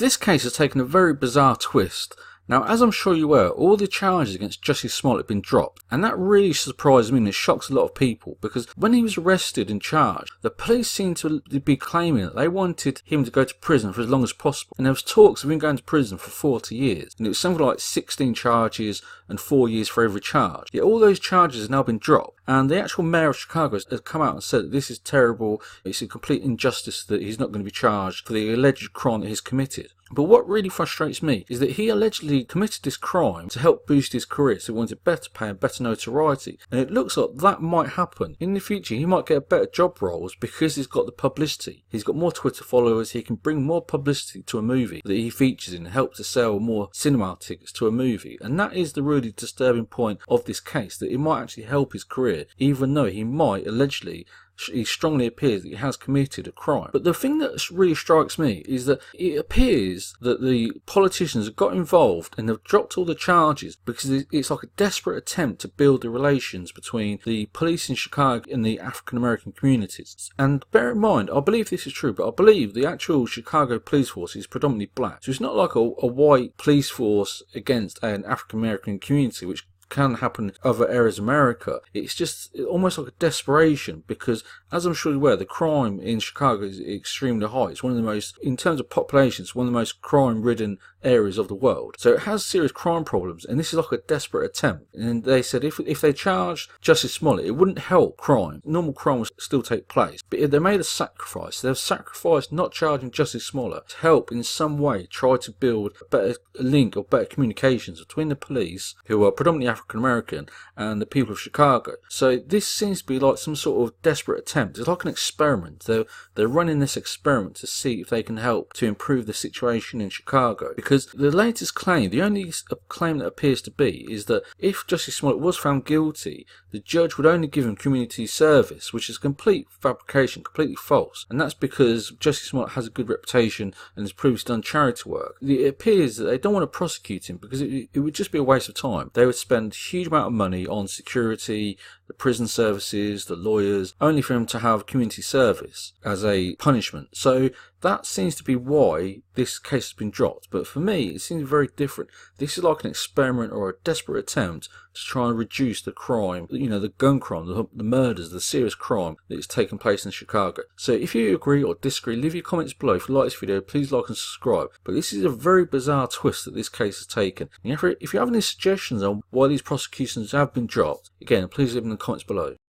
this case has taken a very bizarre twist. Now, as I'm sure you are, all the charges against Jussie Smollet have been dropped, and that really surprised me and it shocks a lot of people, because when he was arrested and charged, the police seemed to be claiming that they wanted him to go to prison for as long as possible, and there was talks of him going to prison for 40 years, and it was something like 16 charges and 4 years for every charge. Yet all those charges have now been dropped, and the actual mayor of Chicago has come out and said that this is terrible, it's a complete injustice that he's not going to be charged for the alleged crime that he's committed. But what really frustrates me is that he allegedly committed this crime to help boost his career, so he wanted better pay and better notoriety. And it looks like that might happen. In the future, he might get better job roles because he's got the publicity. He's got more Twitter followers, he can bring more publicity to a movie that he features in and help to sell more cinema tickets to a movie. And that is the really disturbing point of this case, that it might actually help his career, even though he might allegedly, he strongly appears that he has committed a crime. But the thing that really strikes me is that it appears that the politicians have got involved and have dropped all the charges because it's like a desperate attempt to build the relations between the police in Chicago and the African American communities. And bear in mind, I believe this is true, but I believe the actual Chicago police force is predominantly black. So it's not like a white police force against an African American community, which can happen in other areas of America. It's just almost like a desperation because, as I'm sure you're aware, the crime in Chicago is extremely high. It's one of the most, in terms of population, it's one of the most crime-ridden areas of the world. So it has serious crime problems, and this is like a desperate attempt. And they said if they charged Jussie Smollet, it wouldn't help crime. Normal crime would still take place. But if they made a sacrifice, they've sacrificed not charging Jussie Smollet to help in some way try to build a better link or better communications between the police, who are predominantly African American, and the people of Chicago. So this seems to be like some sort of desperate attempt. It's like an experiment. They're running this experiment to see if they can help to improve the situation in Chicago. Because the latest claim, the only claim that appears to be, is that if Jussie Smollett was found guilty, the judge would only give him community service, which is complete fabrication, completely false. And that's because Jussie Smollett has a good reputation and has previously done charity work. It appears that they don't want to prosecute him because it would just be a waste of time. They would spend a huge amount of money on security, the prison services, the lawyers, only for him to have community service as a punishment. So that seems to be why this case has been dropped. But for me, it seems very different. This is like an experiment or a desperate attempt to try and reduce the crime, the gun crime, the murders, the serious crime that is taking place in Chicago. So if you agree or disagree, leave your comments below. If you like this video, please like and subscribe. But this is a very bizarre twist that this case has taken. And if you have any suggestions on why these prosecutions have been dropped, again, please leave them in the comments below.